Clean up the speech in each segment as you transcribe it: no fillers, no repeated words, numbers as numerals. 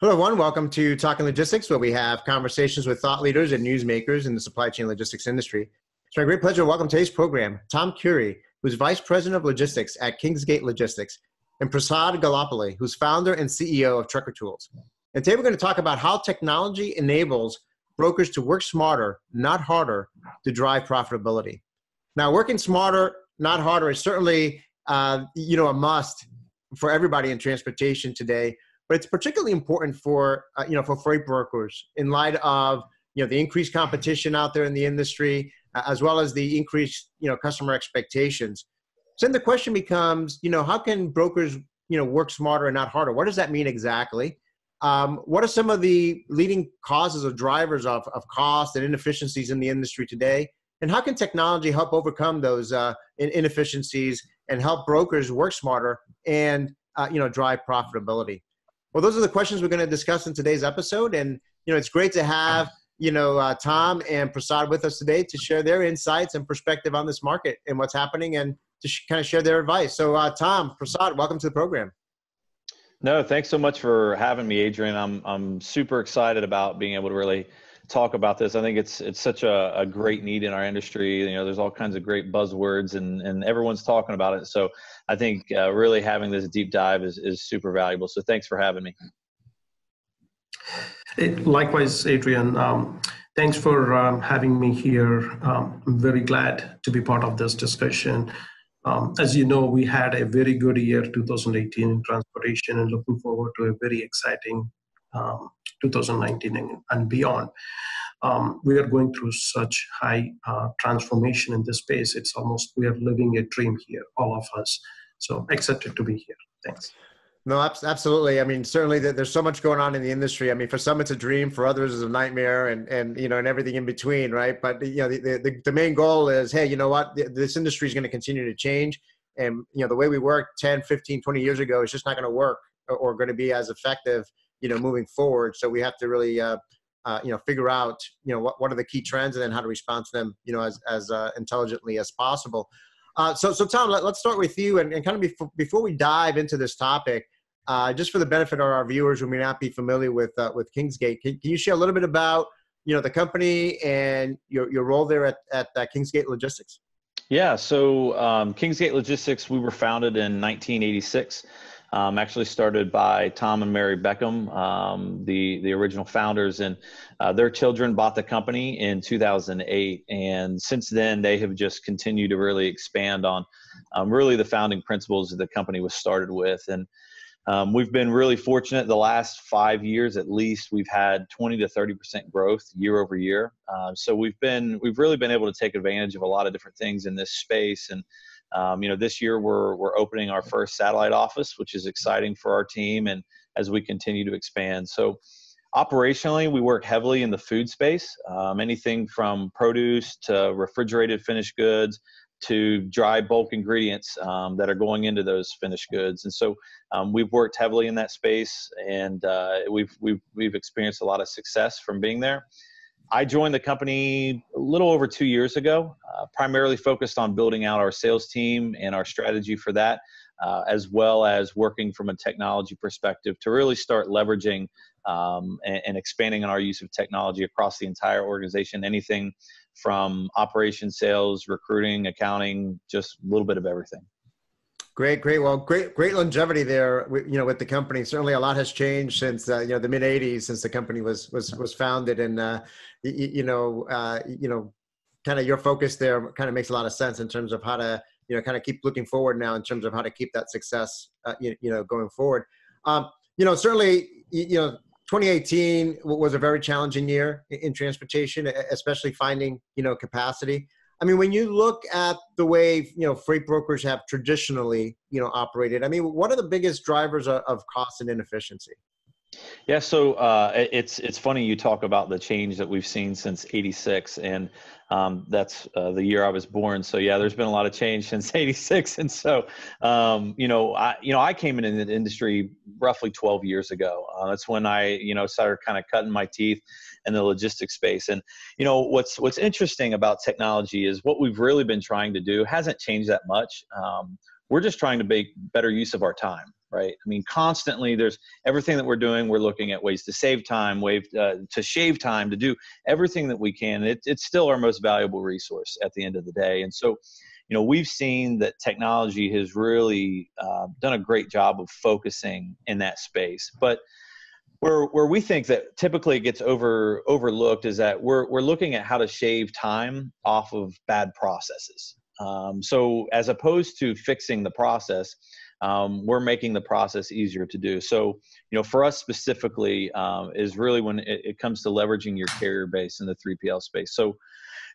Hello, everyone. Welcome to Talking Logistics, where we have conversations with thought leaders and newsmakers in the supply chain logistics industry. It's my great pleasure to welcome today's program Tom Curee, who's Vice President of Logistics at Kingsgate Logistics, and Prasad Gallopalli, who's founder and CEO of Trucker Tools. And today we're going to talk about how technology enables brokers to work smarter, not harder, to drive profitability. Now, working smarter, not harder is certainly a must for everybody in transportation today. But it's particularly important for for freight brokers in light of the increased competition out there in the industry, as well as the increased customer expectations. So then the question becomes, how can brokers work smarter and not harder? What does that mean exactly? What are some of the leading causes or drivers of cost and inefficiencies in the industry today? And how can technology help overcome those inefficiencies and help brokers work smarter and drive profitability? Well, those are the questions we're going to discuss in today's episode. And, it's great to have, Tom and Prasad with us today to share their insights and perspective on this market and what's happening and to kind of share their advice. So, Tom, Prasad, welcome to the program. No, thanks so much for having me, Adrian. I'm super excited about being able to really talk about this. I think it's such a great need in our industry. There's all kinds of great buzzwords and everyone's talking about it. So I think really having this deep dive is super valuable. So thanks for having me. Likewise, Adrian. Thanks for having me here. I'm very glad to be part of this discussion. As you know, we had a very good year, 2018 in transportation, and looking forward to a very exciting 2019 and beyond. We are going through such high transformation in this space. It's almost, we are living a dream here, all of us. So excited to be here. Thanks. No, absolutely. I mean, certainly there's so much going on in the industry. I mean, for some it's a dream, for others it's a nightmare, and and everything in between, right? But the main goal is, hey, you know what? This industry is going to continue to change, and the way we worked 10, 15, 20 years ago is just not going to work or going to be as effective, moving forward. So we have to really figure out what are the key trends and then how to respond to them as intelligently as possible. So Tom, let's start with you and kind of before we dive into this topic, just for the benefit of our viewers who may not be familiar with Kingsgate, can you share a little bit about the company and your role there at Kingsgate Logistics? Yeah, so Kingsgate Logistics, we were founded in 1986. Actually started by Tom and Mary Beckham, the original founders, and their children bought the company in 2008. And since then, they have just continued to really expand on really the founding principles that the company was started with. And we've been really fortunate the last 5 years, at least, we've had 20 to 30% growth year over year. So we've really been able to take advantage of a lot of different things in this space. And this year we're opening our first satellite office, which is exciting for our team, and as we continue to expand. So operationally, we work heavily in the food space, anything from produce to refrigerated finished goods to dry bulk ingredients that are going into those finished goods. And so we've worked heavily in that space, and we've experienced a lot of success from being there. I joined the company a little over 2 years ago, primarily focused on building out our sales team and our strategy for that, as well as working from a technology perspective to really start leveraging and expanding on our use of technology across the entire organization, anything from operations, sales, recruiting, accounting, just a little bit of everything. Great. Well, great longevity there, with the company. Certainly a lot has changed since, the mid '80s, since the company was founded. And, kind of your focus there kind of makes a lot of sense in terms of how to, kind of keep looking forward now in terms of how to keep that success, going forward. Certainly, 2018 was a very challenging year in transportation, especially finding, capacity. I mean, when you look at the way, freight brokers have traditionally, operated, I mean, what are the biggest drivers of cost and inefficiency? Yeah, so it's funny you talk about the change that we've seen since '86, and that's the year I was born. So yeah, there's been a lot of change since '86, and so I came into the industry roughly 12 years ago. That's when I started kind of cutting my teeth in the logistics space. And what's interesting about technology is what we've really been trying to do hasn't changed that much. We're just trying to make better use of our time. right? I mean, constantly there's everything that we're doing. We're looking at ways to save time, to shave time, to do everything that we can. It's still our most valuable resource at the end of the day. And so, we've seen that technology has really done a great job of focusing in that space. But where we think that typically it gets overlooked is that we're looking at how to shave time off of bad processes. So as opposed to fixing the process, we're making the process easier to do. So, for us specifically, is really when it comes to leveraging your carrier base in the 3PL space. So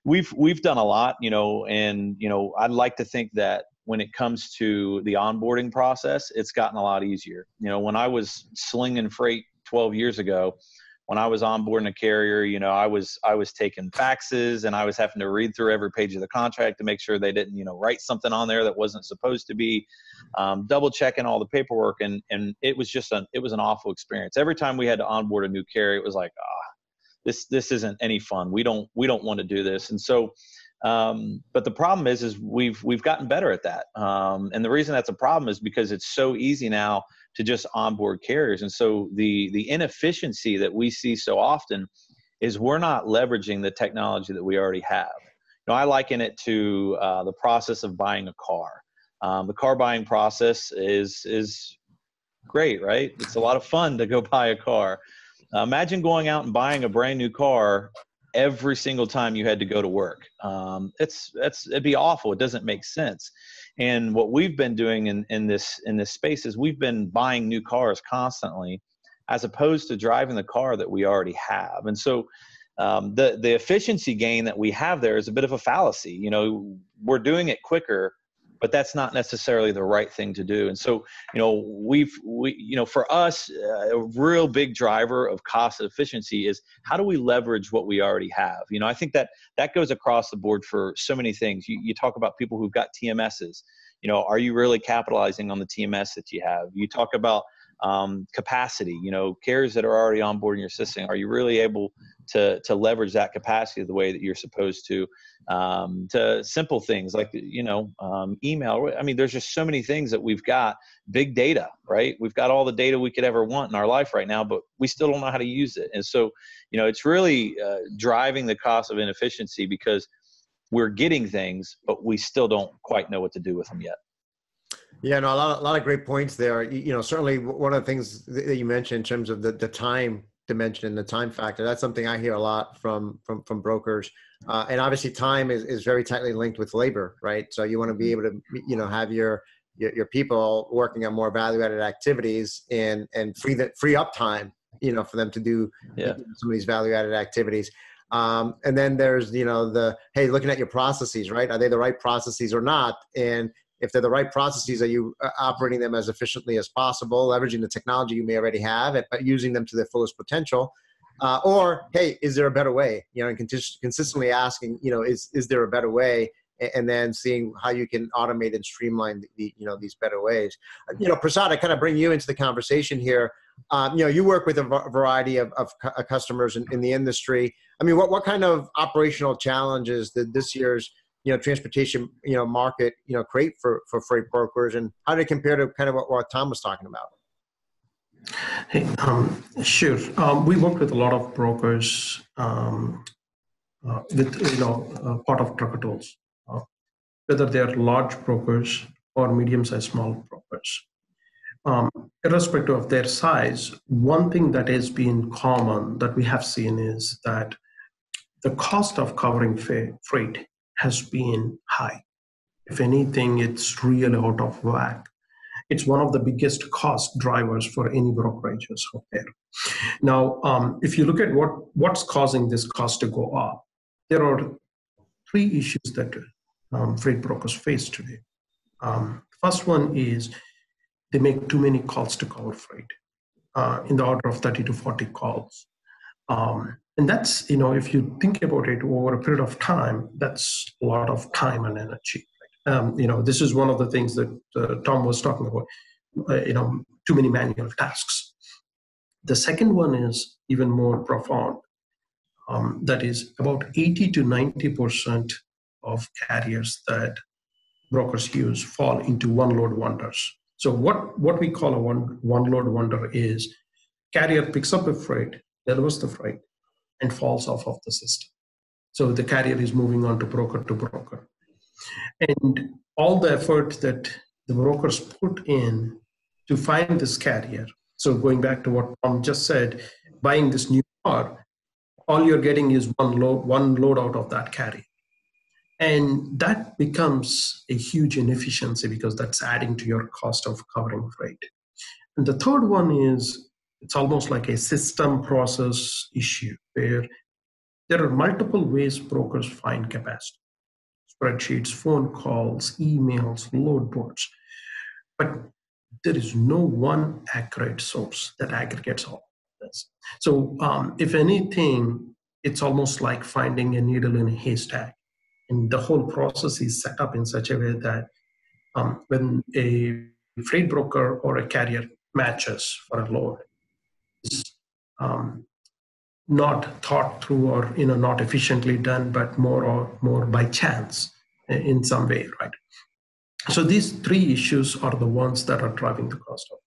we've done a lot, and, I'd like to think that when it comes to the onboarding process, it's gotten a lot easier. When I was slinging freight 12 years ago, when I was onboarding a carrier, I was taking faxes and I was having to read through every page of the contract to make sure they didn't, write something on there that wasn't supposed to be, double checking all the paperwork. And it was just it was an awful experience. Every time we had to onboard a new carrier, it was like, this isn't any fun. We don't want to do this. And so, but the problem is we've gotten better at that. And the reason that's a problem is because it's so easy now to just onboard carriers. And so the inefficiency that we see so often is we're not leveraging the technology that we already have. I liken it to the process of buying a car. The car buying process is great, right? It's a lot of fun to go buy a car. Imagine going out and buying a brand new car every single time you had to go to work. It'd be awful. It doesn't make sense. And what we've been doing in this space is we've been buying new cars constantly, as opposed to driving the car that we already have. And so the efficiency gain that we have there is a bit of a fallacy. We're doing it quicker, but that's not necessarily the right thing to do. And so, for us, a real big driver of cost efficiency is how do we leverage what we already have? I think that goes across the board for so many things. You talk about people who've got TMSs. Are you really capitalizing on the TMS that you have? You talk about capacity, carriers that are already on board in your system. Are you really able to leverage that capacity the way that you're supposed to simple things like, email. I mean, there's just so many things that we've got. Big data, right? We've got all the data we could ever want in our life right now, but we still don't know how to use it. And so, it's really driving the cost of inefficiency because we're getting things, but we still don't quite know what to do with them yet. Yeah, no, a lot of great points there. Certainly one of the things that you mentioned in terms of the time dimension and the time factor, that's something I hear a lot from brokers. And obviously time is very tightly linked with labor, right? So you want to be able to, have your people working on more value-added activities and free up time, for them to do some of these value-added activities. And then there's, hey, looking at your processes, right? Are they the right processes or not? And if they're the right processes, are you operating them as efficiently as possible, leveraging the technology you may already have, but using them to their fullest potential? Or, hey, is there a better way? And consistently asking, is there a better way? And then seeing how you can automate and streamline these better ways. Prasad, I kind of bring you into the conversation here. You work with a variety of customers in the industry. I mean, what kind of operational challenges did this year's transportation, market, create for freight brokers, and how do they compare to kind of what Tom was talking about? Hey, sure. We work with a lot of brokers with, part of trucker tools, whether they're large brokers or medium-sized small brokers. Irrespective of their size, one thing that has been common that we have seen is that the cost of covering freight has been high. If anything, it's really out of whack. It's one of the biggest cost drivers for any brokerages out there. Now, if you look at what's causing this cost to go up, there are three issues that freight brokers face today. First one is they make too many calls to cover freight, in the order of 30 to 40 calls. And that's, if you think about it over a period of time, that's a lot of time and energy. This is one of the things that Tom was talking about, too many manual tasks. The second one is even more profound. That is about 80 to 90% of carriers that brokers use fall into one load wonders. So what we call a one load wonder is carrier picks up a freight, delivers the freight, and falls off of the system. So the carrier is moving on to broker. And all the effort that the brokers put in to find this carrier. So going back to what Tom just said, buying this new car, all you're getting is one load out of that carrier. And that becomes a huge inefficiency because that's adding to your cost of covering freight. And the third one is it's almost like a system process issue where there are multiple ways brokers find capacity. Spreadsheets, phone calls, emails, load boards. But there is no one accurate source that aggregates all of this. So if anything, it's almost like finding a needle in a haystack. And the whole process is set up in such a way that when a freight broker or a carrier matches for a load, it's not thought through or not efficiently done, but more by chance in some way, right? So these three issues are the ones that are driving the cost of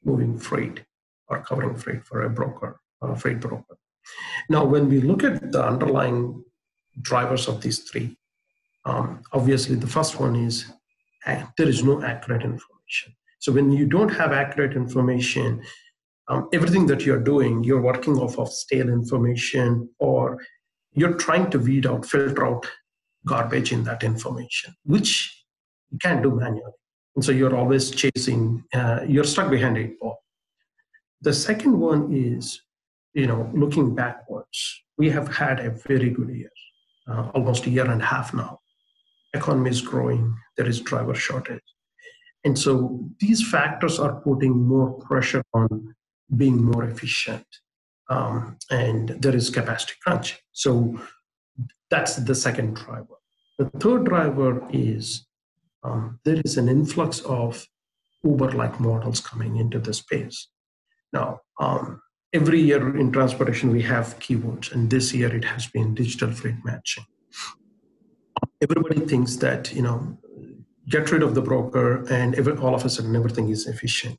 moving freight or covering freight for a broker or a freight broker. Now, when we look at the underlying drivers of these three, obviously the first one is there is no accurate information. So when you don't have accurate information, everything that you're doing, you're working off of stale information, or you're trying to filter out garbage in that information, which you can't do manually. And so you're always chasing, you're stuck behind 8 ball. The second one is, looking backwards. We have had a very good year, almost a year and a half now. Economy is growing, there is driver shortage. And so these factors are putting more pressure on being more efficient. And there is capacity crunch. So that's the second driver. The third driver is there is an influx of Uber-like models coming into the space. Now, every year in transportation, we have keywords, and this year it has been digital freight matching. Everybody thinks that, get rid of the broker and all of a sudden everything is efficient,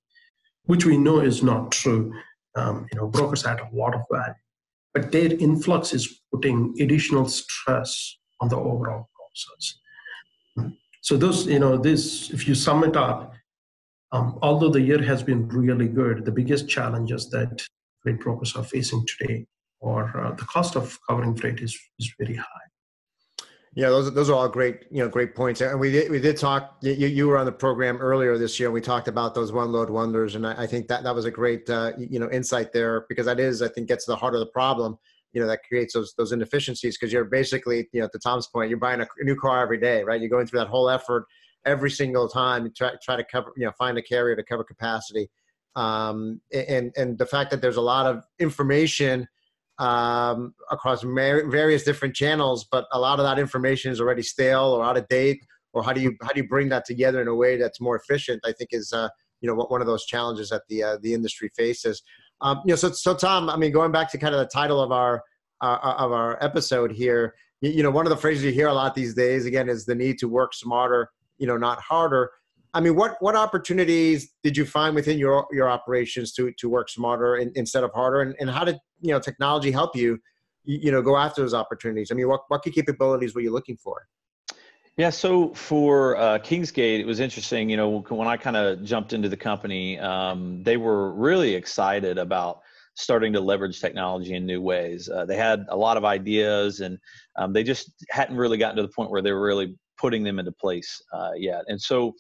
which we know is not true. Brokers add a lot of value, but their influx is putting additional stress on the overall process. So those, if you sum it up, although the year has been really good, the biggest challenges that freight brokers are facing today, or the cost of covering freight is very high. Yeah, those are all great, great points. And we did talk. You were on the program earlier this year. We talked about those one load wonders, and I think that was a great insight there, because that is, I think, gets to the heart of the problem. That creates those inefficiencies, because you're basically, to Tom's point, you're buying a new car every day, right? You're going through that whole effort every single time to try to cover, find a carrier to cover capacity, and the fact that there's a lot of information across various different channels, but a lot of that information is already stale or out of date. Or how do you bring that together in a way that's more efficient? I think is one of those challenges that the industry faces. So Tom, I mean, going back to kind of the title of our episode here, one of the phrases you hear a lot these days, again, is the need to work smarter, not harder. I mean, what opportunities did you find within your operations to work smarter instead of harder, and how did technology help you go after those opportunities? I mean, what key capabilities were you looking for? Yeah, so for Kingsgate, it was interesting. When I kind of jumped into the company, they were really excited about starting to leverage technology in new ways. They had a lot of ideas, and they just hadn't really gotten to the point where they were really putting them into place yet. And so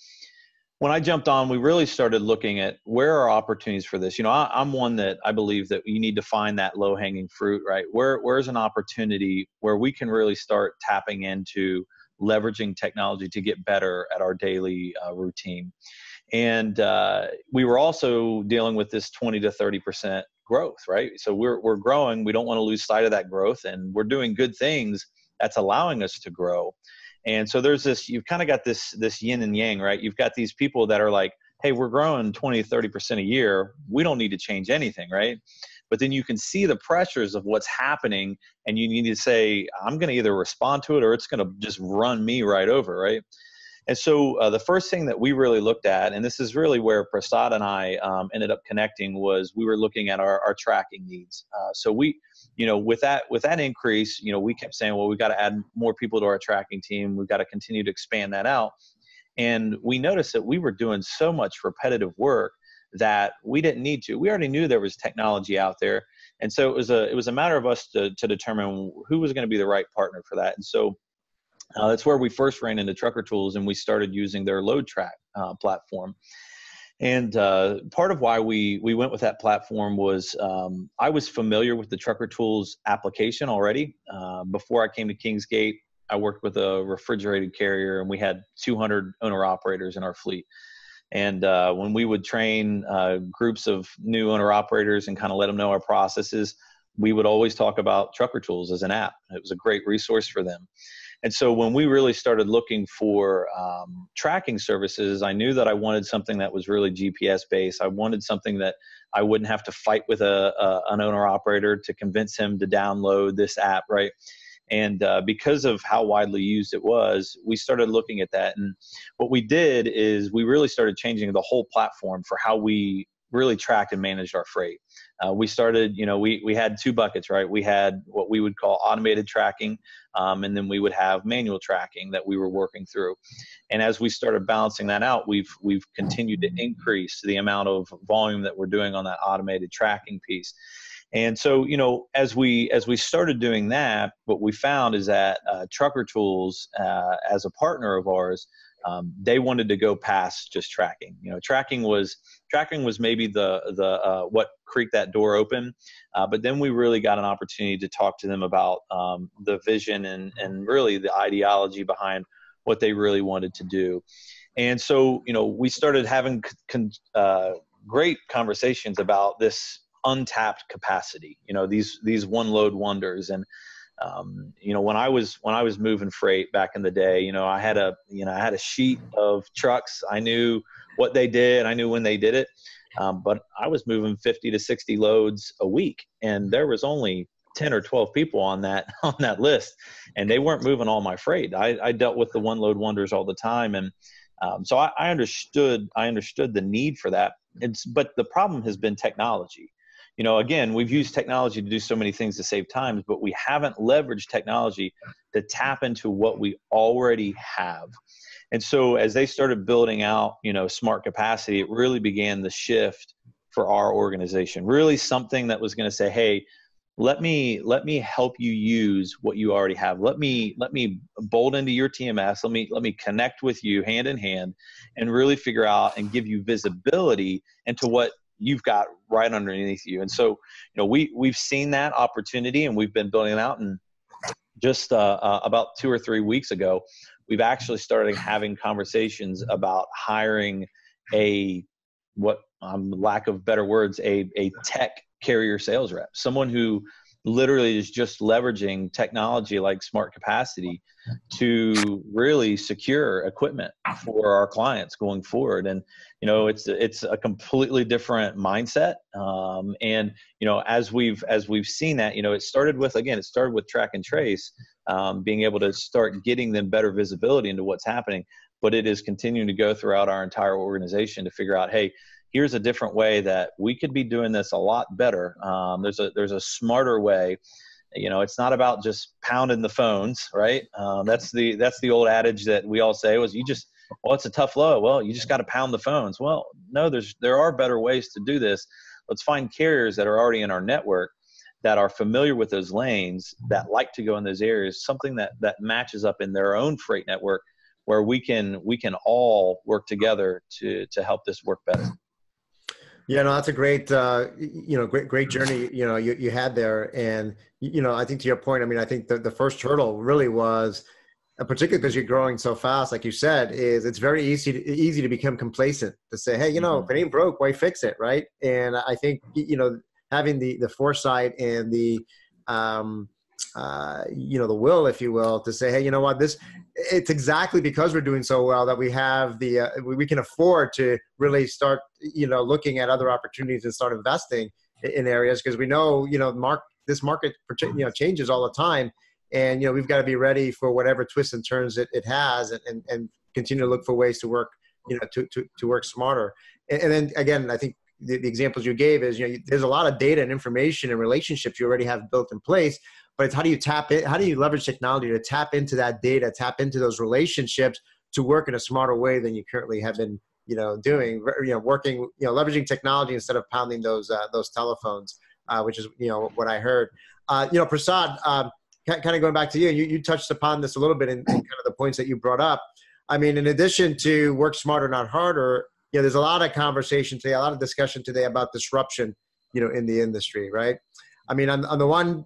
when I jumped on, we really started looking at where are opportunities for this. I'm one that I believe that you need to find that low-hanging fruit, right? Where's an opportunity where we can really start tapping into leveraging technology to get better at our daily routine. And we were also dealing with this 20 to 30% growth, right? So we're growing. We don't want to lose sight of that growth, and we're doing good things that's allowing us to grow. And so there's this, you've kind of got this yin and yang, right? You've got these people that are like, hey, we're growing 20 to 30% a year. We don't need to change anything, right? But then you can see the pressures of what's happening, and you need to say, I'm going to either respond to it or it's going to just run me right over, right? And so the first thing that we really looked at, and this is really where Prasad and I ended up connecting, was we were looking at our tracking needs. So we, with that increase, we kept saying, well, we've got to add more people to our tracking team. We've got to continue to expand that out. And we noticed that we were doing so much repetitive work that we didn't need to. We already knew there was technology out there. And so it was a matter of us to determine who was going to be the right partner for that. And so that's where we first ran into Trucker Tools, and we started using their load track platform. And part of why we went with that platform was I was familiar with the Trucker Tools application already. Before I came to Kingsgate, I worked with a refrigerated carrier, and we had 200 owner-operators in our fleet. And when we would train groups of new owner-operators and kind of let them know our processes, we would always talk about Trucker Tools as an app. It was a great resource for them. And so when we really started looking for tracking services, I knew that I wanted something that was really GPS based. I wanted something that I wouldn't have to fight with an owner operator to convince him to download this app, right? And because of how widely used it was, we started looking at that. And what we did is we really started changing the whole platform for how we really tracked and managed our freight. We started, we had two buckets, right? We had what we would call automated tracking, and then we would have manual tracking that we were working through. And as we started balancing that out, we've continued to increase the amount of volume that we're doing on that automated tracking piece. And so, as we started doing that, what we found is that Trucker Tools, as a partner of ours, they wanted to go past just tracking. Tracking was maybe the what creaked that door open, but then we really got an opportunity to talk to them about the vision and really the ideology behind what they really wanted to do. And so, we started having great conversations about this untapped capacity. These one load wonders. And when I was moving freight back in the day, I had a sheet of trucks. I knew what they did. I knew when they did it. But I was moving 50 to 60 loads a week, and there was only 10 or 12 people on that list, and they weren't moving all my freight. I dealt with the one load wonders all the time. And so I understood the need for that. But the problem has been technology. Again, we've used technology to do so many things to save time, but we haven't leveraged technology to tap into what we already have. And so as they started building out, smart capacity, it really began the shift for our organization, really something that was going to say, hey, let me help you use what you already have. Let me bolt into your TMS. Let me connect with you hand in hand and really figure out and give you visibility into what you've got right underneath you. And so, we've seen that opportunity, and we've been building it out. And just about 2 or 3 weeks ago, we've actually started having conversations about hiring lack of better words, a tech carrier sales rep, someone who literally is just leveraging technology like smart capacity to really secure equipment for our clients going forward. And it's a completely different mindset. And as we've seen that, it started with track and trace, being able to start getting them better visibility into what's happening, but it is continuing to go throughout our entire organization to figure out, hey, here's a different way that we could be doing this a lot better. There's a smarter way. It's not about just pounding the phones, right? That's the old adage that we all say was, it's a tough load. Well, you just got to pound the phones. Well, no, there are better ways to do this. Let's find carriers that are already in our network that are familiar with those lanes, that like to go in those areas, something that matches up in their own freight network, where we can all work together to help this work better. Yeah, no, that's a great, great journey, you had there. And, I think to your point, I think the first hurdle really was, particularly because you're growing so fast, like you said, is it's very easy to become complacent, to say, hey, if it ain't broke, why fix it, right? And I think, having the foresight and the will, if you will, to say, hey, it's exactly because we're doing so well that we have we can afford to really start, looking at other opportunities and start investing in areas, because we know, this market, changes all the time. And, we've got to be ready for whatever twists and turns it has, and continue to look for ways to work, to work smarter. And then again, I think the examples you gave is, there's a lot of data and information and relationships you already have built in place, but it's how do you tap it? How do you leverage technology to tap into that data, tap into those relationships to work in a smarter way than you currently have been, doing, working, leveraging technology instead of pounding those telephones, which is, what I heard. Prasad, kind of going back to you, you touched upon this a little bit in kind of the points that you brought up. I mean, in addition to work smarter, not harder, there's a lot of conversation today, a lot of discussion today about disruption, in the industry, right? I mean, on the one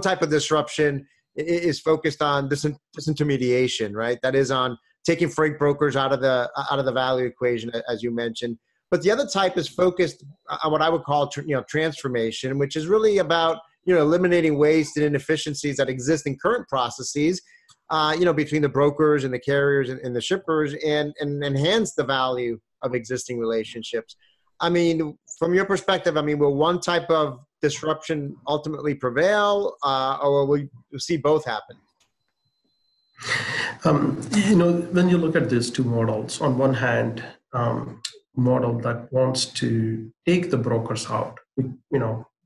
type of disruption is focused on disintermediation, right? That is on taking freight brokers out of the value equation, as you mentioned. But the other type is focused on what I would call, transformation, which is really about, eliminating waste and inefficiencies that exist in current processes, between the brokers and the carriers and the shippers, and enhance the value of existing relationships. I mean, from your perspective, will one type of disruption ultimately prevail, or will you see both happen? When you look at these two models, on one hand, model that wants to take the brokers out,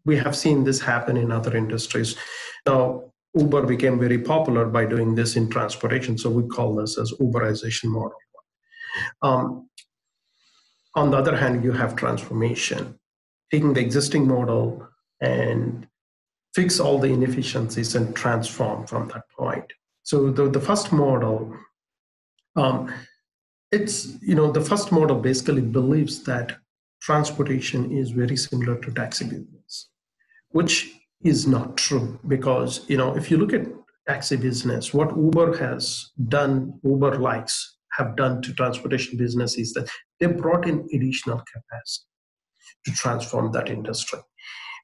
we have seen this happen in other industries. Now, Uber became very popular by doing this in transportation, so we call this as Uberization model. On the other hand, you have transformation, taking the existing model and fix all the inefficiencies and transform from that point. So the first model, the first model basically believes that transportation is very similar to taxi business, which is not true, because if you look at taxi business, what Uber has done, Uber likes have done to transportation business is that they brought in additional capacity to transform that industry.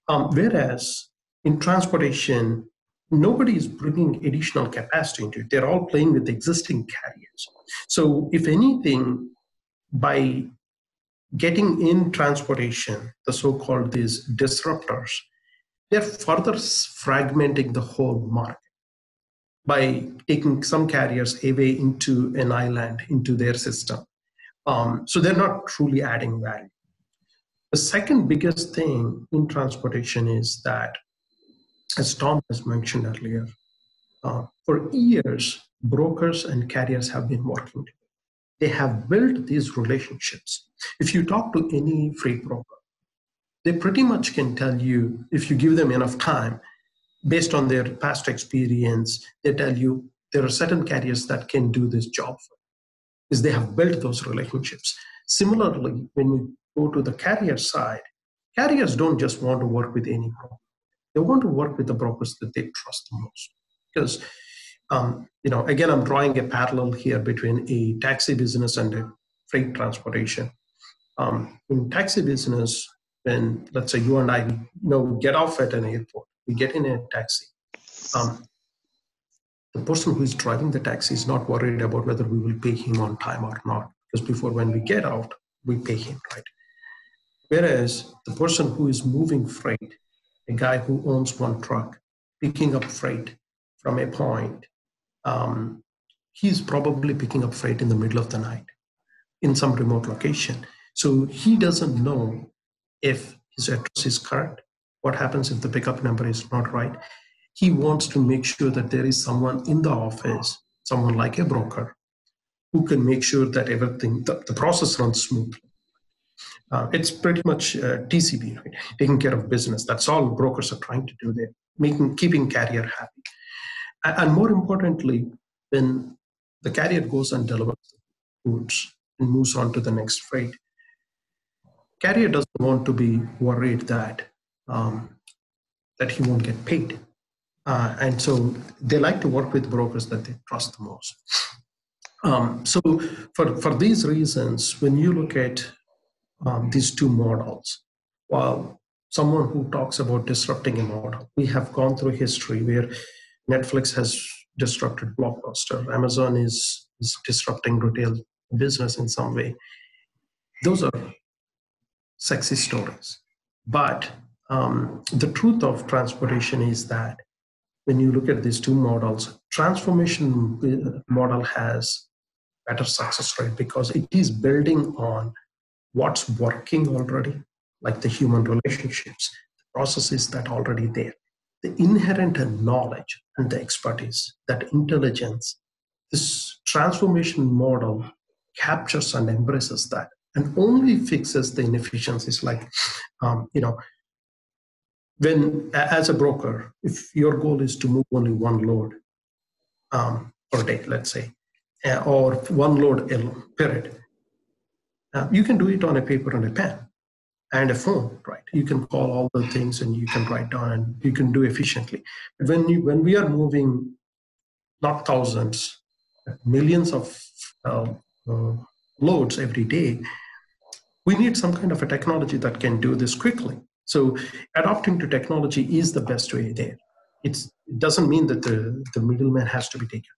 Whereas in transportation, nobody is bringing additional capacity into it. They're all playing with existing carriers. So if anything, by getting in transportation, the so-called these disruptors, they're further fragmenting the whole market by taking some carriers away into an island, into their system. So they're not truly adding value. The second biggest thing in transportation is that, as Tom has mentioned earlier, for years, brokers and carriers have been working together. They have built these relationships. If you talk to any freight broker, they pretty much can tell you, if you give them enough time, based on their past experience, they tell you there are certain carriers that can do this job for you, because they have built those relationships. Similarly, when we go to the carrier side, carriers don't just want to work with any broker. They want to work with the brokers that they trust the most. Because, again, I'm drawing a parallel here between a taxi business and a freight transportation. In taxi business, when, let's say, you and I get off at an airport, we get in a taxi. The person who is driving the taxi is not worried about whether we will pay him on time or not, because before, when we get out, we pay him, right? Whereas the person who is moving freight, a guy who owns one truck, picking up freight from a point, he's probably picking up freight in the middle of the night in some remote location. So he doesn't know if his address is correct. What happens if the pickup number is not right? He wants to make sure that there is someone in the office, someone like a broker, who can make sure that everything, the process runs smoothly. It's pretty much TCB, right? Taking care of business. That's all brokers are trying to do there, keeping carrier happy. And more importantly, when the carrier goes and delivers goods and moves on to the next freight, carrier doesn't want to be worried that he won't get paid. And so they like to work with brokers that they trust the most. So for these reasons, when you look at these two models, while someone who talks about disrupting a model, we have gone through history where Netflix has disrupted Blockbuster, Amazon is disrupting retail business in some way. Those are sexy stories. But the truth of transportation is that when you look at these two models, transformation model has better success rate because it is building on what's working already, like the human relationships, the processes that are already there, the inherent knowledge and the expertise, that intelligence. This transformation model captures and embraces that and only fixes the inefficiencies like, when as a broker, if your goal is to move only one load per day, let's say, or one load period, you can do it on a paper and a pen and a phone, right? You can call all the things and you can write down and you can do efficiently. But when we are moving not thousands, millions of loads every day, we need some kind of a technology that can do this quickly. So adopting to technology is the best way there. It doesn't mean that the middleman has to be taken.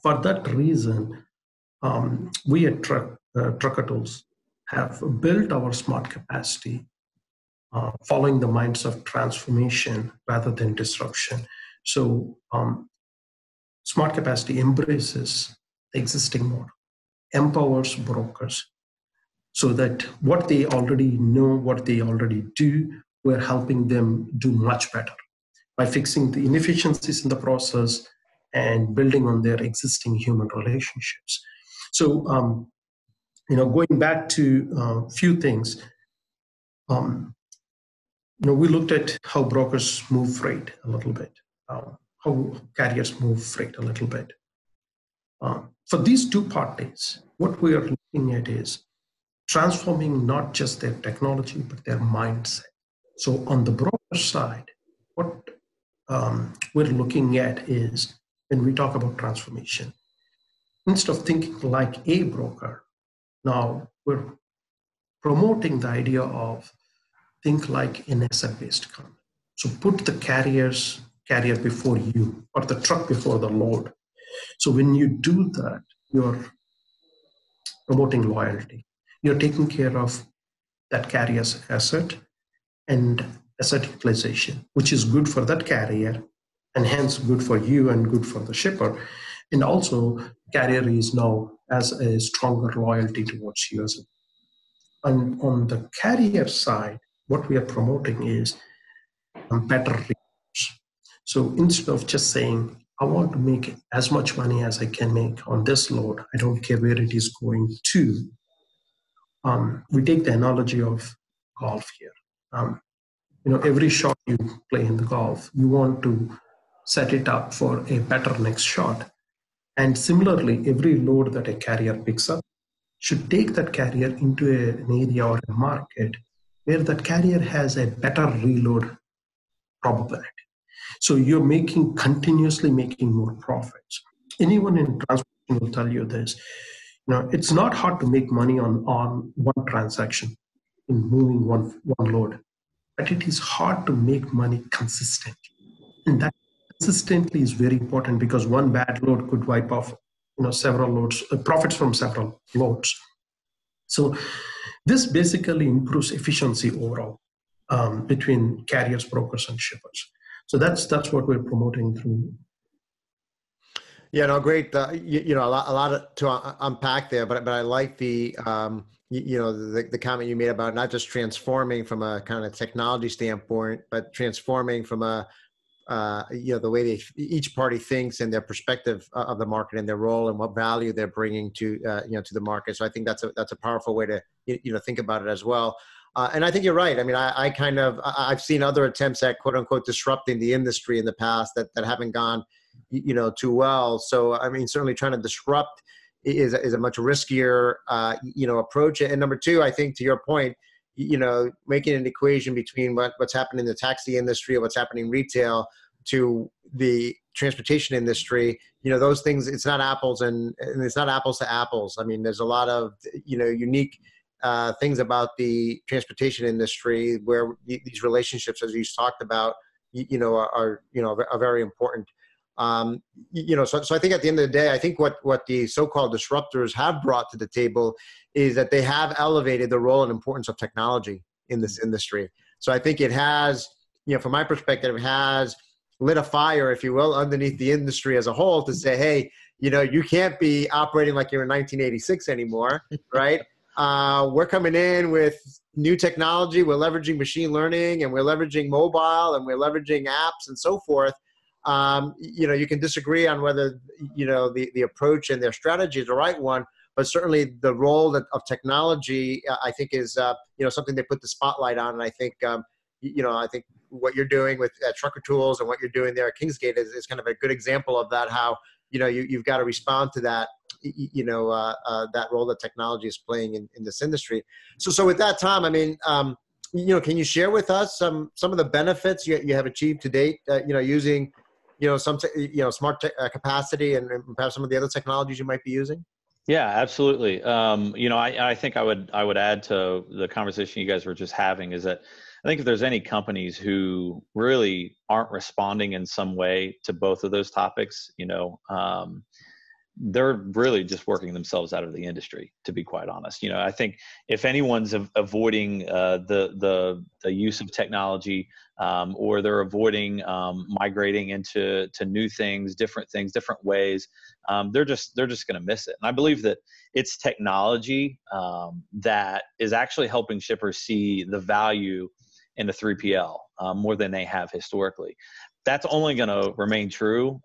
For that reason, we at Trucker Tools have built our smart capacity following the minds of transformation rather than disruption. So smart capacity embraces the existing model, empowers brokers so that what they already know, what they already do, we're helping them do much better by fixing the inefficiencies in the process and building on their existing human relationships. So, going back to a few things, we looked at how brokers move freight a little bit, how carriers move freight a little bit. For these two parties, what we are looking at is transforming not just their technology, but their mindset. So on the broker side, what we're looking at is when we talk about transformation, instead of thinking like a broker, now we're promoting the idea of think like an asset-based company. So put the carrier before you or the truck before the load. So when you do that, you're promoting loyalty. You're taking care of that carrier's asset and asset utilization, which is good for that carrier and hence good for you and good for the shipper. And also, carrier is now as a stronger loyalty towards you. And on the carrier side, what we are promoting is better returns. So instead of just saying, I want to make as much money as I can make on this load, I don't care where it is going to. We take the analogy of golf here. Every shot you play in the golf, you want to set it up for a better next shot. And similarly, every load that a carrier picks up should take that carrier into an area or a market where that carrier has a better reload probability. So you're continuously making more profits. Anyone in transportation will tell you this. It's not hard to make money on one transaction in moving one load, but it is hard to make money consistently. And that consistently is very important because one bad load could wipe off several loads, profits from several loads. So this basically improves efficiency overall between carriers, brokers, and shippers. So that's what we're promoting through. Yeah, no, great. A lot to unpack there, but I like the comment you made about not just transforming from a kind of technology standpoint, but transforming from the way each party thinks and their perspective of the market and their role and what value they're bringing to the market. So I think that's a powerful way to think about it as well. And I think you're right. I mean, I've seen other attempts at quote unquote disrupting the industry in the past that haven't gone too well. So I mean, certainly trying to disrupt is a much riskier approach. And number two, I think to your point, making an equation between what's happening in the taxi industry or what's happening in retail to the transportation industry, those things, it's not apples and it's not apples to apples. I mean, there's a lot of, unique things about the transportation industry where these relationships, as you talked about, are very important. So I think at the end of the day, I think what the so-called disruptors have brought to the table is that they have elevated the role and importance of technology in this industry. So I think it has, from my perspective, has lit a fire, if you will, underneath the industry as a whole to say, hey, you can't be operating like you're in 1986 anymore, right? We're coming in with new technology. We're leveraging machine learning, and we're leveraging mobile, and we're leveraging apps and so forth. You can disagree on whether, the approach and their strategy is the right one, but certainly the role of technology, I think, is, something they put the spotlight on. And I think, I think what you're doing with Trucker Tools and what you're doing there at Kingsgate is kind of a good example of that, how, you've got to respond to that, that role that technology is playing in this industry. So with that, Tom, I mean, can you share with us some of the benefits you have achieved to date, using, smart capacity and perhaps some of the other technologies you might be using? Yeah, absolutely. I think I would add to the conversation you guys were just having is that I think if there's any companies who really aren't responding in some way to both of those topics, they're really just working themselves out of the industry, to be quite honest. I think if anyone's avoiding the use of technology, or they're avoiding migrating into new things, different ways, they're just going to miss it. And I believe that it's technology that is actually helping shippers see the value in the 3PL more than they have historically. That's only going to remain true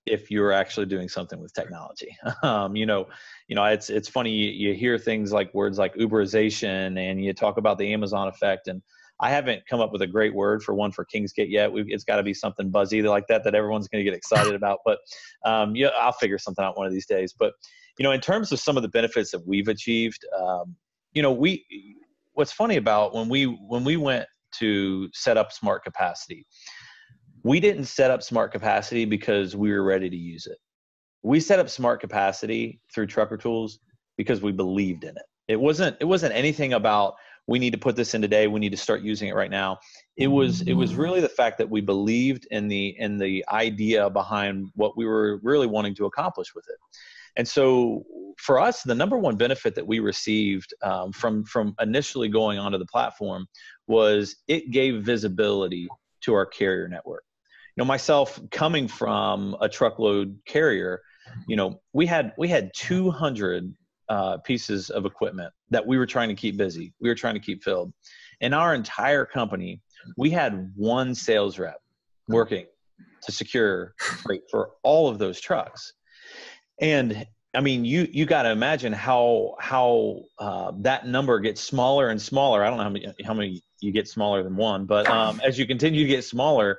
if you're actually doing something with technology. It's funny, you hear things like words like Uberization, and you talk about the Amazon effect, and I haven't come up with a great word for Kingsgate yet. It's got to be something buzzy like that everyone's going to get excited about. But I'll figure something out one of these days. But in terms of some of the benefits that we've achieved, what's funny about when we went to set up smart capacity, we didn't set up smart capacity because we were ready to use it. We set up smart capacity through Trucker Tools because we believed in it. It wasn't anything about, we need to put this in today, we need to start using it right now. It was really the fact that we believed in the idea behind what we were really wanting to accomplish with it. And so for us, the number one benefit that we received from initially going onto the platform was it gave visibility to our carrier network. Myself coming from a truckload carrier, we had 200 pieces of equipment that we were trying to keep busy. We were trying to keep filled. In our entire company, we had one sales rep working to secure freight for all of those trucks. And I mean, you got to imagine how that number gets smaller and smaller. I don't know how many you get smaller than one, but as you continue to get smaller,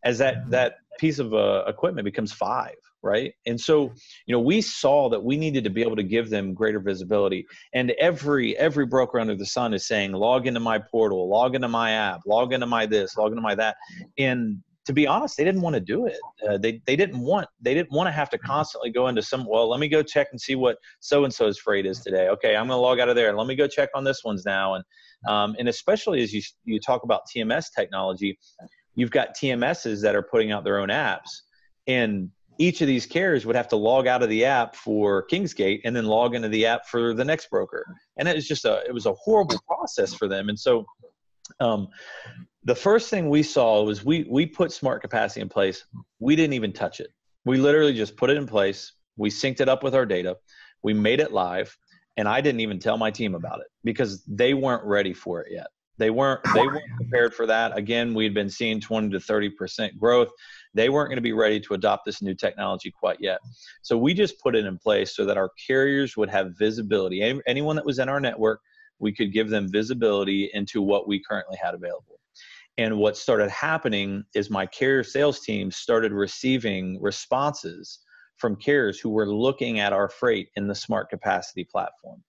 as that piece of equipment becomes 5, right? And so, we saw that we needed to be able to give them greater visibility. And every broker under the sun is saying, log into my portal, log into my app, log into my this, log into my that. And to be honest, they didn't want to do it. They didn't want to have to constantly go into let me go check and see what so-and-so's freight is today. Okay, I'm going to log out of there. Let me go check on this one's now. And especially as you talk about TMS technology, you've got TMSs that are putting out their own apps, and each of these carriers would have to log out of the app for Kingsgate and then log into the app for the next broker. And it was a horrible process for them. And so the first thing we saw was we put smart capacity in place. We didn't even touch it. We literally just put it in place. We synced it up with our data. We made it live, and I didn't even tell my team about it because they weren't ready for it yet. They weren't prepared for that. Again, we'd been seeing 20 to 30% growth. They weren't going to be ready to adopt this new technology quite yet. So we just put it in place so that our carriers would have visibility. Anyone that was in our network, we could give them visibility into what we currently had available. And what started happening is my carrier sales team started receiving responses from carriers who were looking at our freight in the smart capacity platform.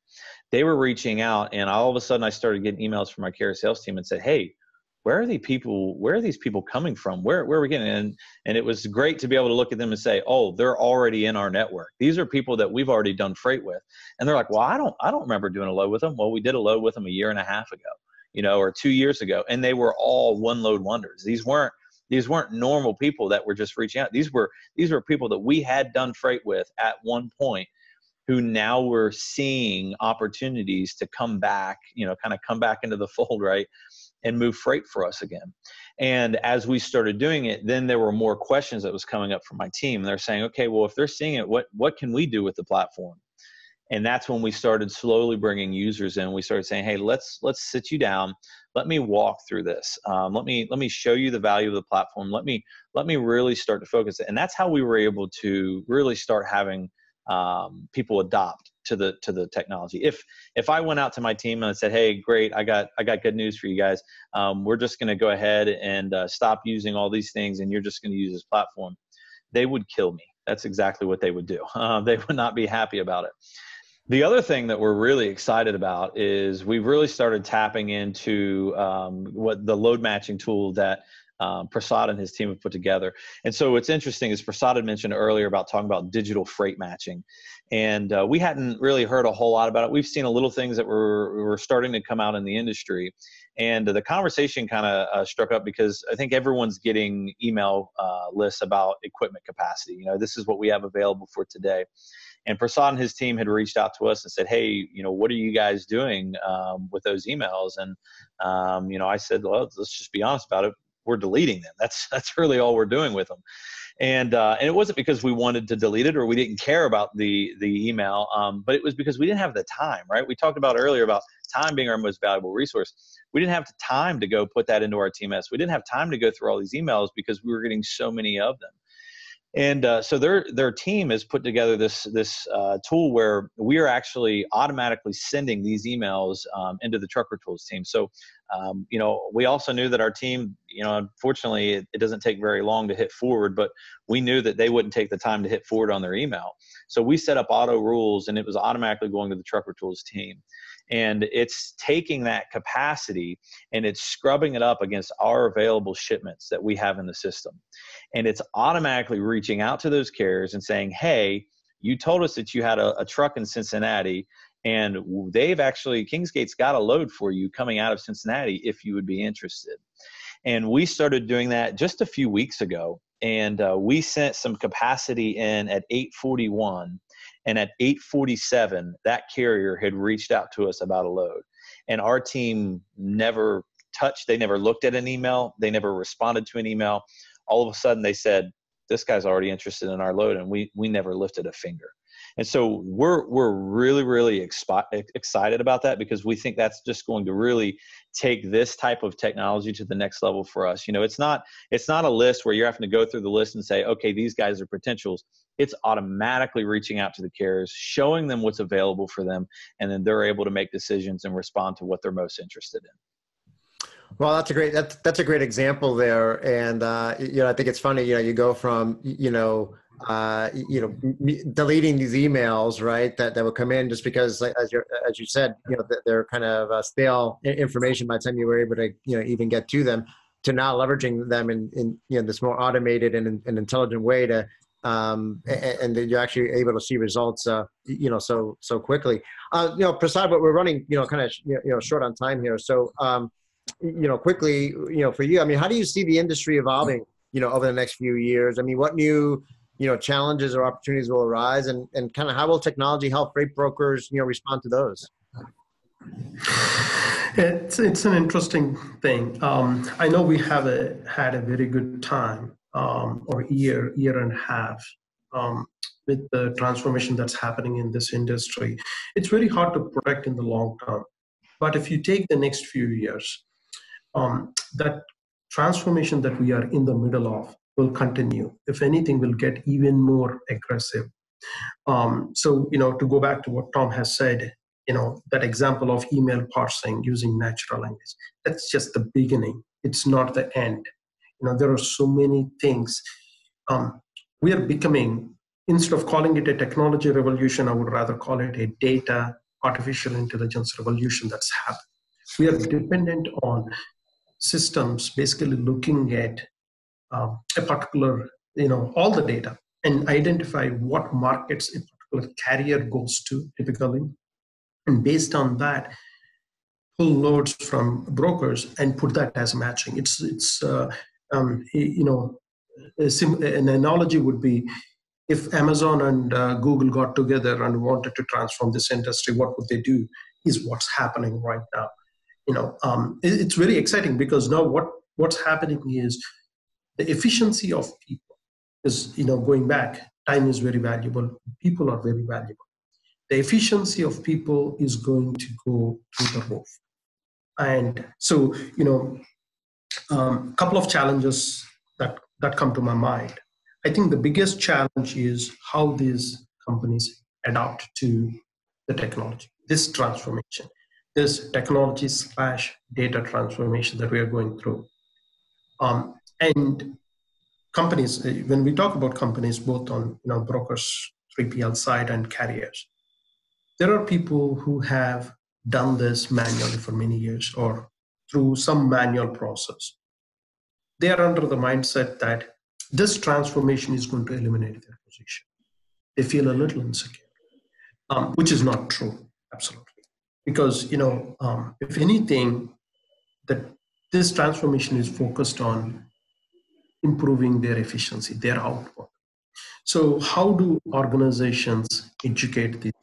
They were reaching out, and all of a sudden I started getting emails from my carrier sales team and said, hey, where are these people coming from? Where are we getting? And it was great to be able to look at them and say, oh, they're already in our network. These are people that we've already done freight with. And they're like, well, I don't remember doing a load with them. Well, we did a load with them 1.5 years ago, or 2 years ago. And they were all one load wonders. These weren't normal people that were just reaching out. These were people that we had done freight with at one point, who now were seeing opportunities to come back, kind of come back into the fold, right? and move freight for us again. And as we started doing it, then there were more questions that was coming up from my team. They're saying, okay, well, if they're seeing it, what can we do with the platform? And that's when we started slowly bringing users in. We started saying, hey, let's sit you down. Let me walk through this. Let me show you the value of the platform. Let me really start to focus it. And that's how we were able to really start having people adopt to the technology. If I went out to my team and I said, hey, great, I got good news for you guys. We're just going to go ahead and stop using all these things, and you're just going to use this platform, they would kill me. That's exactly what they would do. They would not be happy about it. The other thing that we're really excited about is we've really started tapping into what the load matching tool that Prasad and his team have put together. And so what's interesting is Prasad had mentioned earlier about talking about digital freight matching. And we hadn't really heard a whole lot about it. We've seen a little things that were starting to come out in the industry. And the conversation kind of struck up because I think everyone's getting email lists about equipment capacity. You know, this is what we have available for today. And Prasad and his team had reached out to us and said, hey, you know, what are you guys doing with those emails? And, you know, I said, well, let's just be honest about it. We're deleting them. That's really all we're doing with them. And it wasn't because we wanted to delete it or we didn't care about the email, but it was because we didn't have the time, right? We talked about earlier about time being our most valuable resource. We didn't have the time to go put that into our TMS. We didn't have time to go through all these emails because we were getting so many of them. And so their team has put together this tool where we are actually automatically sending these emails into the Trucker Tools team. So, you know, we also knew that our team, you know, unfortunately, it doesn't take very long to hit forward, but we knew that they wouldn't take the time to hit forward on their email. So we set up auto rules, and it was automatically going to the Trucker Tools team. And it's taking that capacity and it's scrubbing it up against our available shipments that we have in the system. And it's automatically reaching out to those carriers and saying, hey, you told us that you had a truck in Cincinnati, and they've actually, Kingsgate's got a load for you coming out of Cincinnati if you would be interested. And we started doing that just a few weeks ago. And we sent some capacity in at 8:41. And at 8:47, that carrier had reached out to us about a load. And our team never touched, they never looked at an email, they never responded to an email. All of a sudden they said, this guy's already interested in our load, and we never lifted a finger. And so we're really, really excited about that, because we think that's just going to really take this type of technology to the next level for us. You know, it's not a list where you're having to go through the list and say, okay, these guys are potentials. It's automatically reaching out to the carriers, showing them what's available for them, and then they're able to make decisions and respond to what they're most interested in. Well, that's a great example there. And, you know, I think it's funny, you know, you go from, deleting these emails, right, that will come in just because, as you said, you know, they're kind of stale information by the time you were able to, you know, even get to them, to now leveraging them in you know, this more automated and intelligent way to, and then you're actually able to see results, you know, so quickly. You know, Prasad, but we're running, you know, kind of, you know, short on time here. So, you know, quickly, you know, for you, I mean, how do you see the industry evolving, you know, over the next few years? I mean, what new, you know, challenges or opportunities will arise, and kind of how will technology help freight brokers, you know, respond to those? It's an interesting thing. I know we have had a very good time, or year and a half, with the transformation that's happening in this industry. It's very hard to predict in the long term, but if you take the next few years, that transformation that we are in the middle of will continue. If anything, will get even more aggressive. So, you know, to go back to what Tom has said, you know, that example of email parsing using natural language, that's just the beginning. It's not the end. You know, there are so many things. We are becoming, instead of calling it a technology revolution, I would rather call it a data, artificial intelligence revolution that's happened. We are dependent on systems basically looking at a particular, you know, all the data and identify what markets a particular carrier goes to typically. And based on that, pull loads from brokers and put that as matching. It's you know, an analogy would be if Amazon and Google got together and wanted to transform this industry, what would they do is what's happening right now. It's very exciting because now what's happening is the efficiency of people is, going back, time is very valuable. People are very valuable. The efficiency of people is going to go through the roof. And so, couple of challenges that come to my mind. I think the biggest challenge is how these companies adapt to the technology, this transformation, this technology / data transformation that we are going through. And companies, when we talk about companies, both on brokers, 3PL side and carriers, there are people who have done this manually for many years or through some manual process. They are under the mindset that this transformation is going to eliminate their position. They feel a little insecure, which is not true, absolutely. Because, if anything, that this transformation is focused on improving their efficiency, their output. So how do organizations educate these?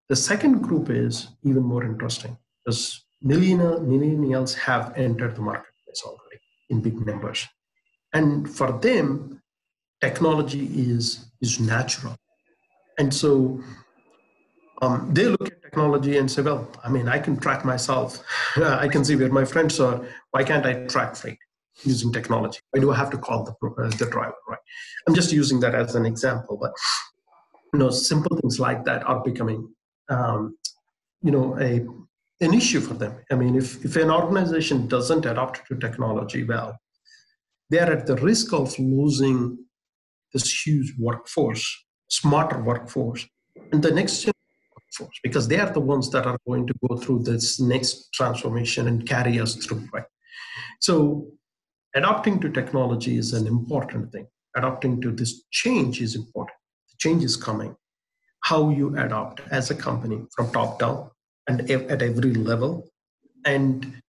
The second group is even more interesting because millennials have entered the marketplace already in big numbers. And for them, technology is natural. And so they look at technology and say, well, I can track myself. I can see where my friends are. Why can't I track freight using technology? Why do I have to call the driver, right? I'm just using that as an example. But, simple things like that are becoming an issue for them. If an organization doesn't adapt to technology well, they are at the risk of losing this huge workforce, smarter workforce, and the next generation workforce, because they are the ones that are going to go through this next transformation and carry us through, right? So adapting to technology is an important thing. Adapting to this change is important. The change is coming. How you adapt as a company from top down and at every level. And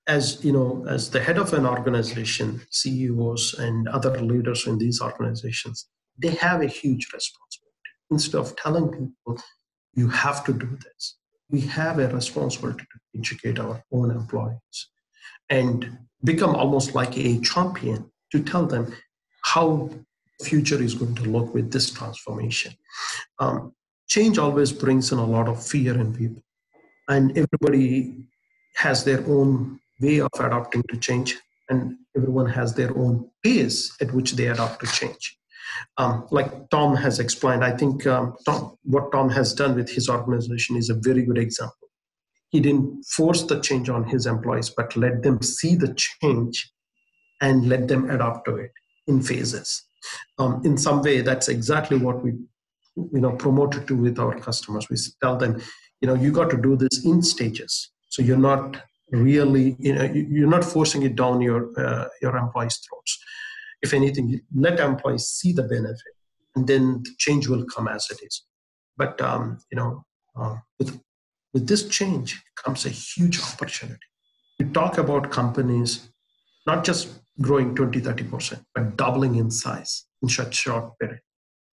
as the head of an organization, CEOs and other leaders in these organizations, they have a huge responsibility. Instead of telling people, you have to do this, we have a responsibility to educate our own employees and become almost like a champion to tell them how the future is going to look with this transformation. Change always brings in a lot of fear in people, and everybody has their own way of adapting to change, and everyone has their own pace at which they adapt to change. Like Tom has explained, I think what Tom has done with his organization is a very good example. He didn't force the change on his employees, but let them see the change and let them adapt to it in phases. In some way, that's exactly what we promoted to with our customers. We tell them, you got to do this in stages. So you're not really, you're not forcing it down your employees' throats. If anything, you let employees see the benefit, and then the change will come as it is. But with this change comes a huge opportunity. We talk about companies not just growing 20-30%, but doubling in size in such short period.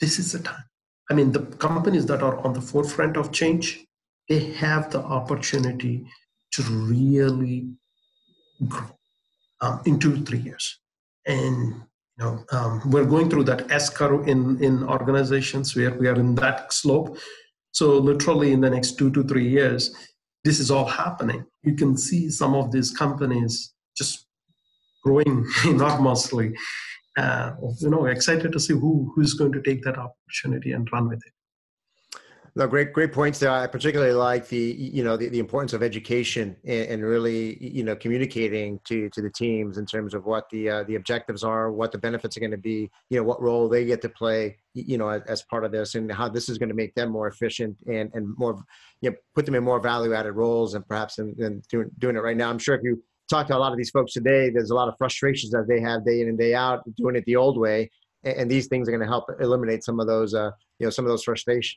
This is the time. The companies that are on the forefront of change, they have the opportunity to really grow in 2-3 years. And we're going through that S curve in organizations where we are in that slope. So literally in the next 2 to 3 years, this is all happening. You can see some of these companies just growing enormously. Excited to see who's going to take that opportunity and run with it. No, great points there. I particularly like the importance of education and really communicating to the teams in terms of what the objectives are, what the benefits are going to be, what role they get to play, as part of this, and how this is going to make them more efficient and more, put them in more value-added roles and perhaps than doing it right now. I'm sure if you talk to a lot of these folks today, there's a lot of frustrations that they have day in and day out doing it the old way, and these things are going to help eliminate some of those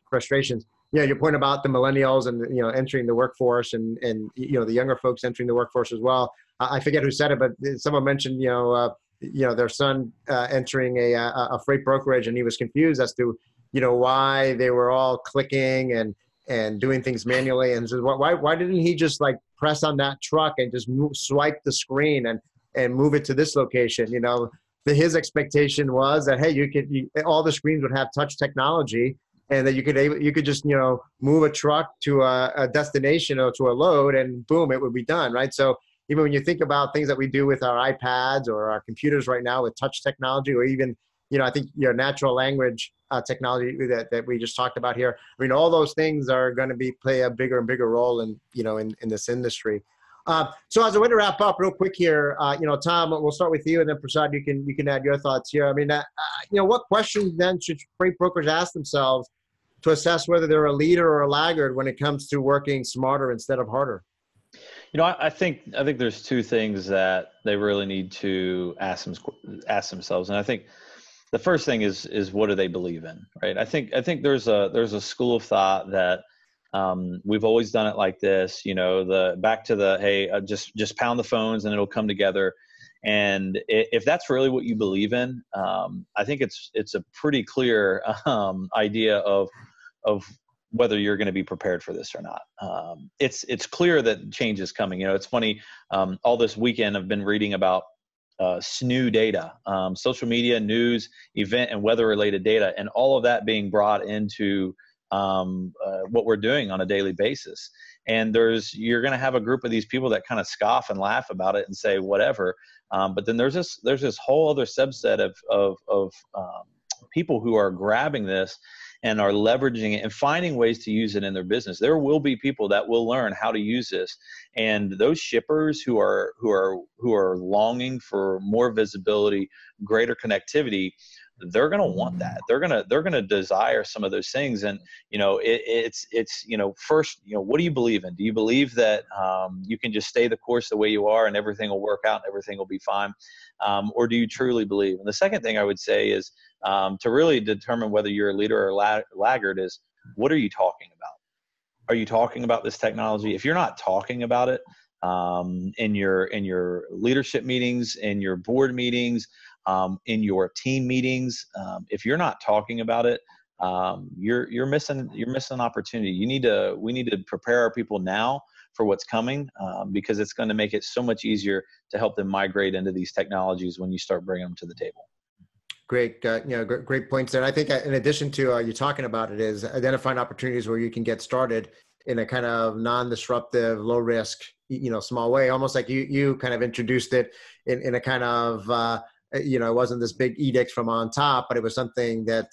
frustrations. Your point about the millennials and entering the workforce and the younger folks entering the workforce as well. I forget who said it, but someone mentioned their son entering a freight brokerage, and he was confused as to why they were all clicking and doing things manually, and says, why didn't he just press on that truck and just swipe the screen and move it to this location. You know, his expectation was that, hey, all the screens would have touch technology, and that you could just, you know, move a truck to a destination or to a load, and boom, it would be done, right? So even when you think about things that we do with our iPads or our computers right now with touch technology, or even, you know, I think your natural language technology that we just talked about here, I mean, all those things are going to play a bigger and bigger role in, you know, in this industry. So as a way to wrap up real quick here, you know, Tom, we'll start with you, and then Prasad, you can add your thoughts here. I mean, you know, what questions then should freight brokers ask themselves to assess whether they're a leader or a laggard when it comes to working smarter instead of harder? You know, I think there's two things that they really need to ask themselves, and I think the first thing is what do they believe in, right? I think there's a school of thought that we've always done it like this, you know, back to the hey, just pound the phones and it'll come together. And if that's really what you believe in, I think it's a pretty clear idea of whether you're going to be prepared for this or not. It's clear that change is coming. You know, it's funny. All this weekend I've been reading about SNU data, social media, news, event, and weather-related data, and all of that being brought into what we're doing on a daily basis. And you're going to have a group of these people that kind of scoff and laugh about it and say whatever. But then there's this whole other subset of people who are grabbing this and are leveraging it and finding ways to use it in their business. There will be people that will learn how to use this, and those shippers who are longing for more visibility, greater connectivity, they're going to want that. They're going to desire some of those things. And you know, it's you know, first, you know, what do you believe in? Do you believe that you can just stay the course the way you are and everything will work out and everything will be fine, or do you truly believe? And the second thing I would say is to really determine whether you're a leader or laggard is, what are you talking about? Are you talking about this technology? If you're not talking about it in your leadership meetings, in your board meetings, in your team meetings, if you're not talking about it, you're missing an opportunity. We need to prepare our people now for what's coming, because it's going to make it so much easier to help them migrate into these technologies when you start bringing them to the table. Great, you know, great points there. And I think in addition to you talking about it, is identifying opportunities where you can get started in a kind of non-disruptive, low risk, you know, small way, almost like you kind of introduced it in a kind of, you know, it wasn't this big edict from on top, but it was something that,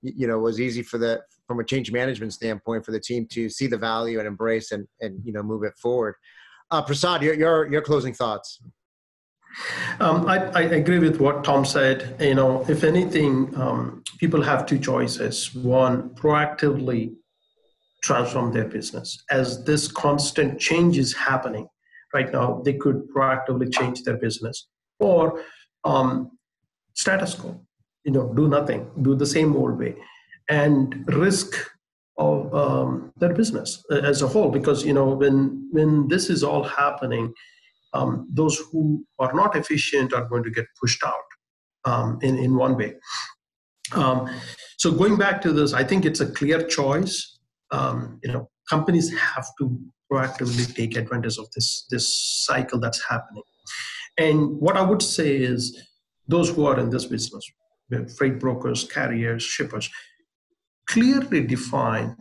you know, was easy from a change management standpoint for the team to see the value and embrace and you know, move it forward. Prasad, your closing thoughts. I agree with what Tom said. You know, if anything, people have two choices. One, proactively transform their business. As this constant change is happening right now, they could proactively change their business, or status quo, you know, do nothing, do the same old way, and risk of their business as a whole. Because, you know, when this is all happening, those who are not efficient are going to get pushed out in one way. So going back to this, I think it's a clear choice. You know, companies have to proactively take advantage of this cycle that's happening. And what I would say is, those who are in this business, freight brokers, carriers, shippers, clearly define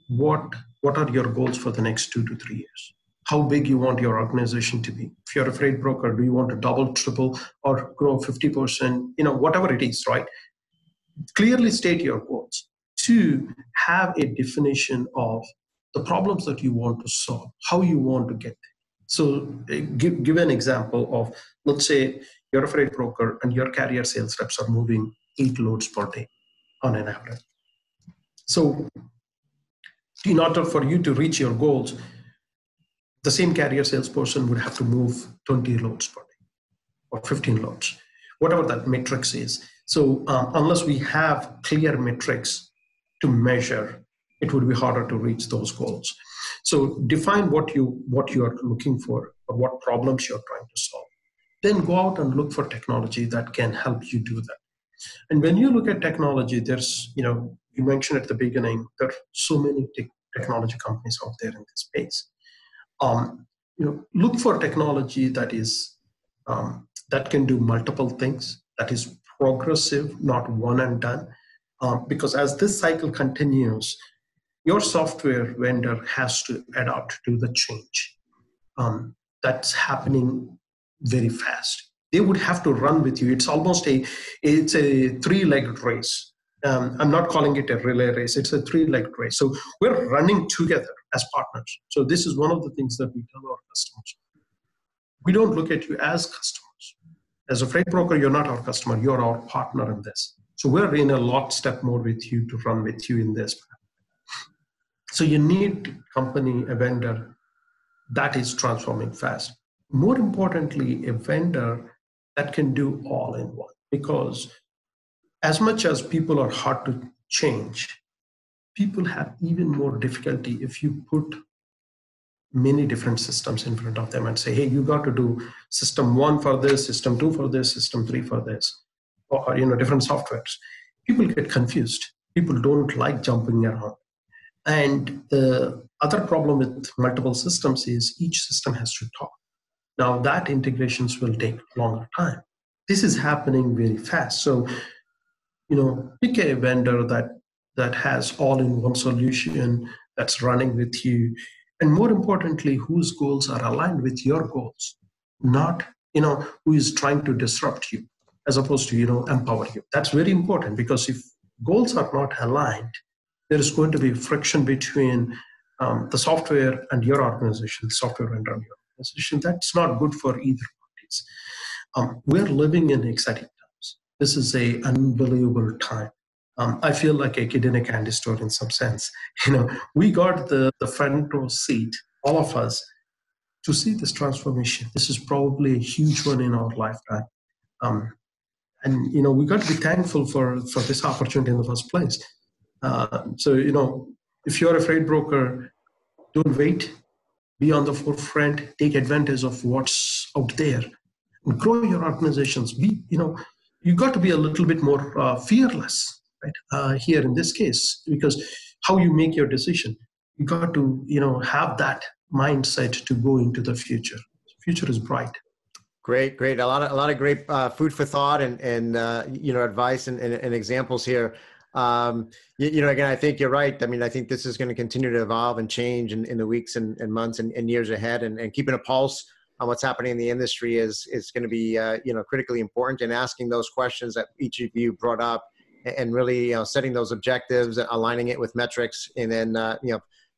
what are your goals for the next 2 to 3 years. How big you want your organization to be. If you're a freight broker, do you want to double, triple, or grow 50%? You know, whatever it is, right? Clearly state your goals. 2, have a definition of the problems that you want to solve, how you want to get there. So give an example of, let's say you're a freight broker and your carrier sales reps are moving 8 loads per day on an average. So in order for you to reach your goals, the same carrier salesperson would have to move 20 loads per day or 15 loads, whatever that metrics is. So unless we have clear metrics to measure, it would be harder to reach those goals. So define what you are looking for, or what problems you're trying to solve. Then go out and look for technology that can help you do that. And when you look at technology, there's, you know, you mentioned at the beginning, there are so many technology companies out there in this space. look for technology that is that can do multiple things, that is progressive, not one and done. Because as this cycle continues, your software vendor has to adapt to the change. That's happening very fast. They would have to run with you. It's almost it's a three-legged race. I'm not calling it a relay race. It's a three-legged race. So we're running together as partners. So this is one of the things that we tell our customers. We don't look at you as customers. As a freight broker, you're not our customer. You're our partner in this. So we're in a lockstep mode with you to run with you in this. So you need a vendor that is transforming fast. More importantly, a vendor that can do all in one. Because as much as people are hard to change, people have even more difficulty if you put many different systems in front of them and say, hey, you got to do system 1 for this, system 2 for this, system 3 for this, or different softwares. People get confused. People don't like jumping around. And the other problem with multiple systems is each system has to talk. Now that integrations will take longer time. This is happening very fast. So, pick a vendor that has all-in-one solution that's running with you. And more importantly, whose goals are aligned with your goals, not, who is trying to disrupt you as opposed to, empower you. That's very important, because if goals are not aligned, there is going to be friction between the software and your organization, the software vendor and your organization. That's not good for either parties. We're living in exciting times. This is an unbelievable time. I feel like a kid in a candy store in some sense. We got the front row seat, all of us, to see this transformation. This is probably a huge one in our lifetime. And we got to be thankful for this opportunity in the first place. So, if you're a freight broker, don't wait. Be on the forefront. Take advantage of what's out there, and grow your organizations. You got to be a little bit more fearless. Right? Here in this case, because how you make your decision, you got to have that mindset to go into the future. The future is bright. Great. A lot of great food for thought and advice and examples here. Again, I think you're right. I mean, I think this is going to continue to evolve and change in the weeks and months and years ahead. And keeping a pulse on what's happening in the industry is going to be critically important. And asking those questions that each of you brought up, and really setting those objectives, aligning it with metrics, and then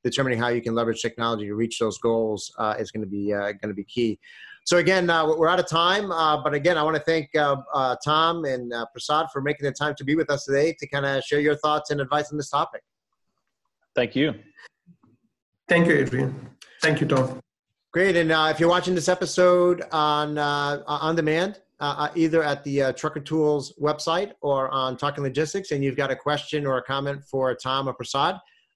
determining how you can leverage technology to reach those goals is going to be key. So again, we're out of time, but again, I want to thank Tom and Prasad for making the time to be with us today to kind of share your thoughts and advice on this topic. Thank you. Thank you, Adrian. Thank you, Tom. Great. And if you're watching this episode on demand, either at the Trucker Tools website or on Talking Logistics, and you've got a question or a comment for Tom or Prasad,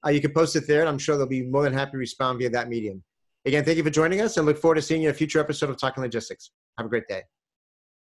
you can post it there, and I'm sure they'll be more than happy to respond via that medium. Again, thank you for joining us, and look forward to seeing you in a future episode of Talking Logistics. Have a great day.